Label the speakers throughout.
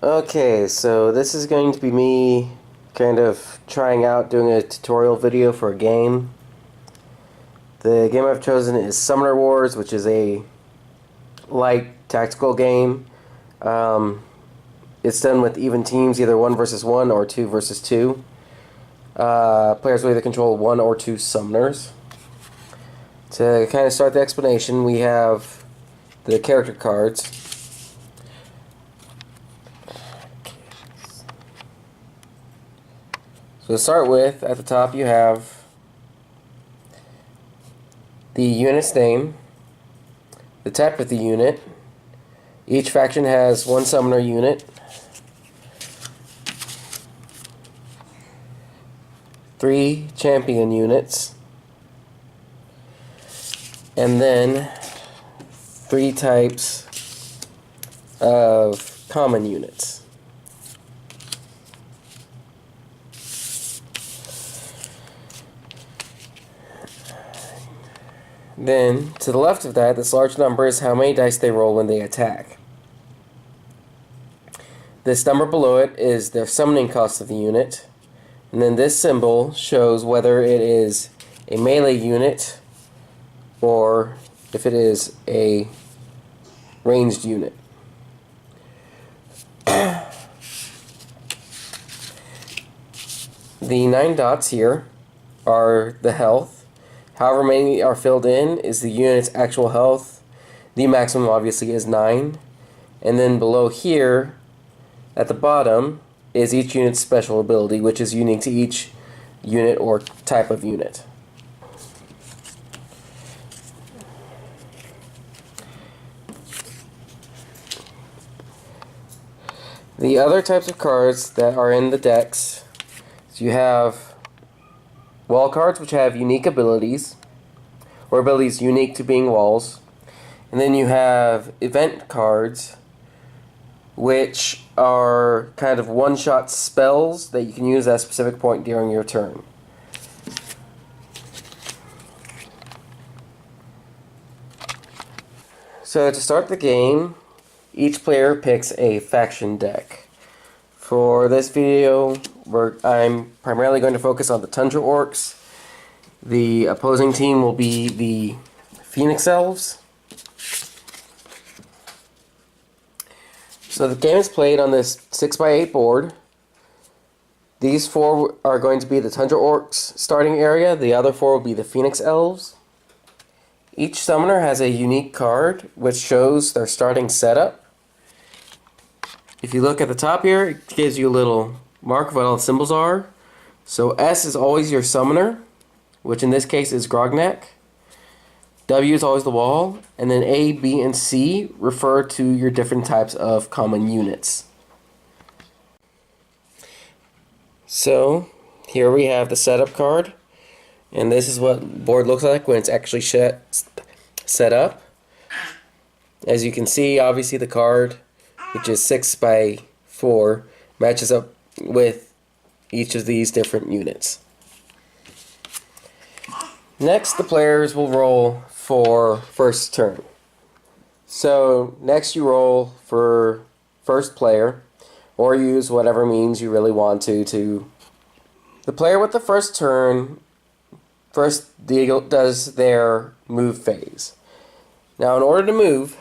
Speaker 1: Okay, so this is going to be me kind of trying out doing a tutorial video for a game. The game I've chosen is Summoner Wars, which is a light tactical game. It's done with even teams, either 1 versus 1 or 2 versus 2. Players will either control 1 or 2 summoners. To kind of start the explanation, we have the character cards. So to start with, at the top you have the unit's name, the type of the unit. Each faction has 1 summoner unit, 3 champion units, and then 3 types of common units. Then, to the left of that, this large number is how many dice they roll when they attack. This number below it is the summoning cost of the unit. And then this symbol shows whether it is a melee unit or if it is a ranged unit. The 9 dots here are the health. However many are filled in is the unit's actual health. The maximum obviously is 9. And then below here, at the bottom, is each unit's special ability, which is unique to each unit or type of unit. The other types of cards that are in the decks, so you have wall cards, which have unique abilities, or abilities unique to being walls. And then you have event cards, which are kind of one-shot spells that you can use at a specific point during your turn. So to start the game, each player picks a faction deck. For this video, I'm primarily going to focus on the Tundra Orcs. The opposing team will be the Phoenix Elves. So the game is played on this 6x8 board. These 4 are going to be the Tundra Orcs starting area. The other 4 will be the Phoenix Elves. Each summoner has a unique card which shows their starting setup. If you look at the top here, it gives you a little mark of what all the symbols are. So S is always your summoner, which in this case is Grognak. W is always the wall, and then A, B, and C refer to your different types of common units. So here we have the setup card, and this is what the board looks like when it's actually set up. As you can see, obviously the card, which is 6x4, matches up with each of these different units. Next, the players will roll for first turn. So next you roll for first player, or use whatever means you really want to. The player with the first turn first does their move phase. Now in order to move,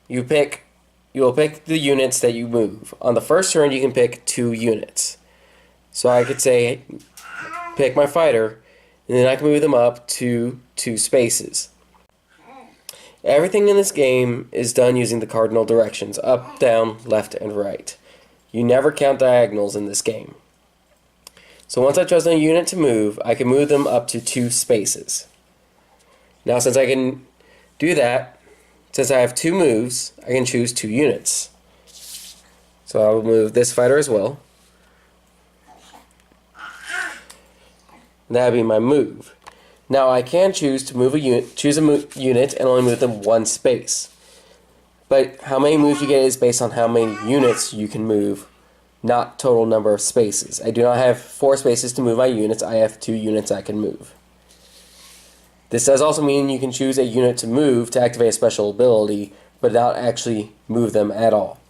Speaker 1: you will pick the units that you move. On the first turn you can pick 2 units. So I could say, pick my fighter, and then I can move them up to 2 spaces. Everything in this game is done using the cardinal directions, up, down, left, and right. You never count diagonals in this game. So once I've chosen a unit to move, I can move them up to 2 spaces. Now since I can do that, since I have 2 moves, I can choose 2 units. So I will move this fighter as well. That would be my move. Now I can choose to move a unit and only move them 1 space. But how many moves you get is based on how many units you can move, not total number of spaces. I do not have 4 spaces to move my units, I have 2 units I can move. This does also mean you can choose a unit to move to activate a special ability, but not actually move them at all.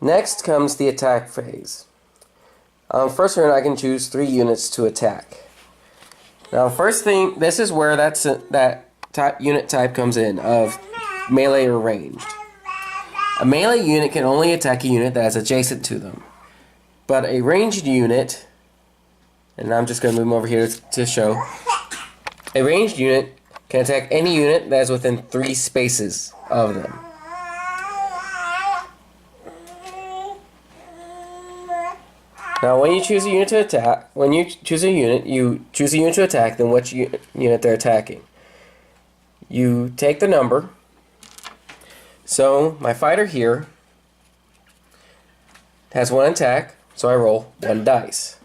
Speaker 1: Next comes the attack phase. On first turn, I can choose 3 units to attack. Now, first thing, this is where unit type comes in, of melee or ranged. A melee unit can only attack a unit that is adjacent to them. But a ranged unit, and I'm just going to move them over here to show, a ranged unit can attack any unit that is within 3 spaces of them. Now, when you choose a unit to attack, you choose a unit to attack, then which unit they're attacking. You take the number. So, my fighter here has 1 attack, so I roll 1 dice.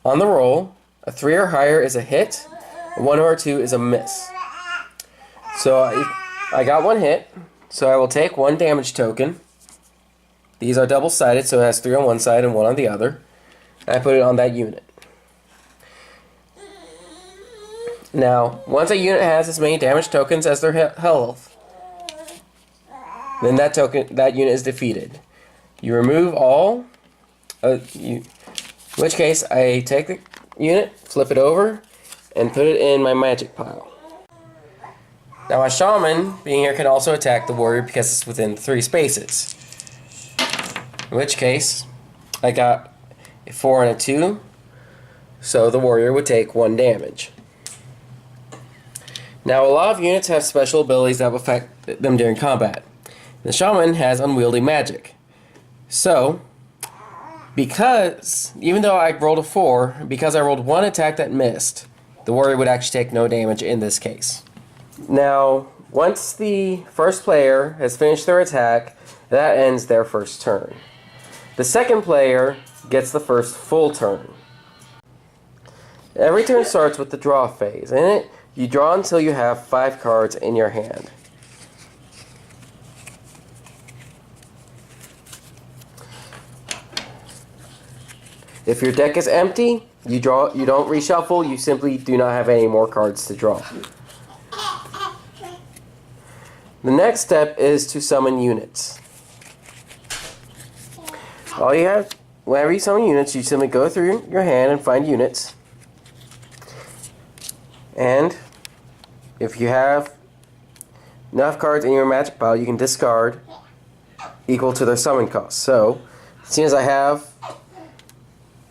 Speaker 1: On the roll, a 3 or higher is a hit, a 1 or 2 is a miss. So, I got 1 hit, so I will take 1 damage token. These are double-sided, so it has 3 on one side and 1 on the other. And I put it on that unit. Now, once a unit has as many damage tokens as their health, then that unit is defeated. You remove all, in which case I take the unit, flip it over, and put it in my magic pile. Now, a shaman, being here, can also attack the warrior because it's within 3 spaces. In which case, I got a 4 and a 2, so the warrior would take 1 damage. Now, a lot of units have special abilities that will affect them during combat. The shaman has unwieldy magic. So, even though I rolled a 4, because I rolled 1 attack that missed, the warrior would actually take no damage in this case. Now, once the first player has finished their attack, that ends their first turn. The second player gets the first full turn. Every turn starts with the draw phase. In it, you draw until you have 5 cards in your hand. If your deck is empty, you don't reshuffle, you simply do not have any more cards to draw. The next step is to summon units. Whenever you summon units, you simply go through your hand and find units. And if you have enough cards in your magic pile, you can discard equal to their summon cost. So, as soon as I have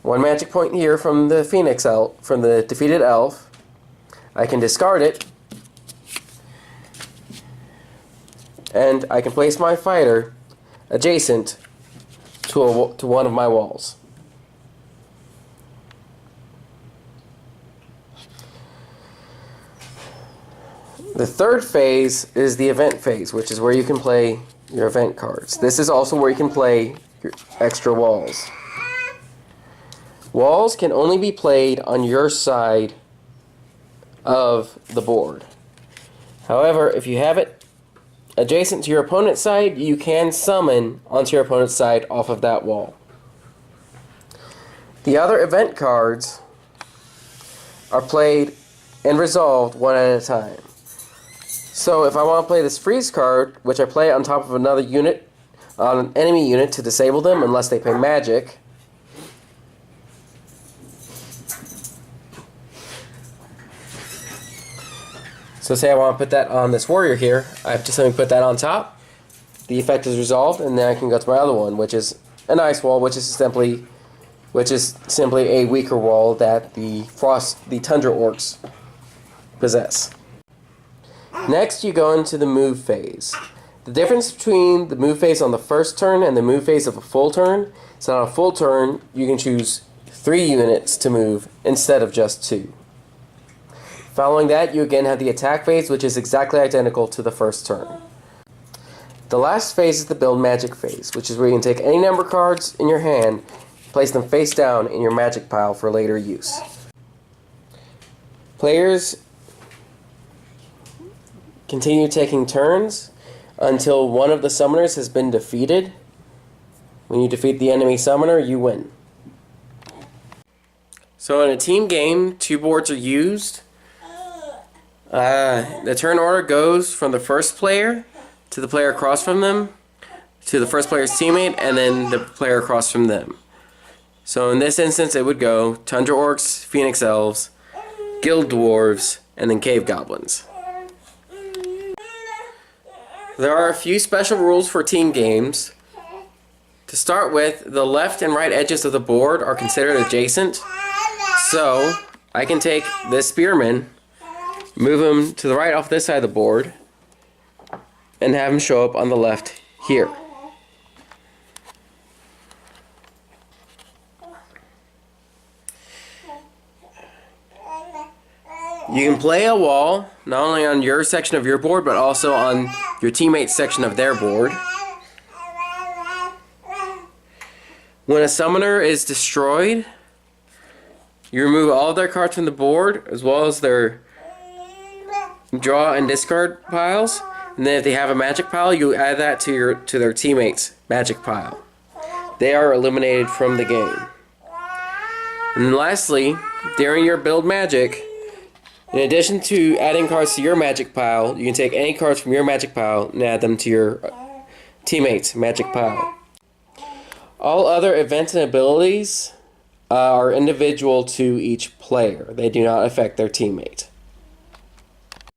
Speaker 1: 1 magic point here from the Phoenix Elf, from the defeated elf, I can discard it, and I can place my fighter adjacent to one of my walls. The third phase is the event phase, which is where you can play your event cards. This is also where you can play your extra walls. Walls can only be played on your side of the board. However, if you have it adjacent to your opponent's side, you can summon onto your opponent's side off of that wall. The other event cards are played and resolved 1 at a time. So if I want to play this freeze card, which I play on top of another unit, on an enemy unit to disable them unless they pay magic, so say I want to put that on this warrior here, I have to simply put that on top, the effect is resolved, and then I can go to my other one, which is an ice wall, which is simply a weaker wall that the Tundra Orcs possess. Next, you go into the move phase. The difference between the move phase on the first turn and the move phase of a full turn is that on a full turn, you can choose 3 units to move instead of just 2. Following that, you again have the attack phase, which is exactly identical to the first turn. The last phase is the build magic phase, which is where you can take any number of cards in your hand, place them face down in your magic pile for later use. Players continue taking turns until one of the summoners has been defeated. When you defeat the enemy summoner, you win. So in a team game, 2 boards are used. The turn order goes from the first player to the player across from them. to the first player's teammate and then the player across from them. So in this instance, it would go Tundra Orcs, Phoenix Elves, Guild Dwarves, and then Cave Goblins. There are a few special rules for team games. To start with, the left and right edges of the board are considered adjacent. So I can take this spearman, move him to the right off this side of the board, and have him show up on the left here. You can play a wall, not only on your section of your board, but also on your teammate's section of their board. When a summoner is destroyed, you remove all of their cards from the board, as well as their draw and discard piles. And then if they have a magic pile, you add that to their teammate's magic pile. They are eliminated from the game. And lastly, during your build magic, in addition to adding cards to your magic pile, you can take any cards from your magic pile and add them to your teammate's magic pile. All other events and abilities are individual to each player. They do not affect their teammate.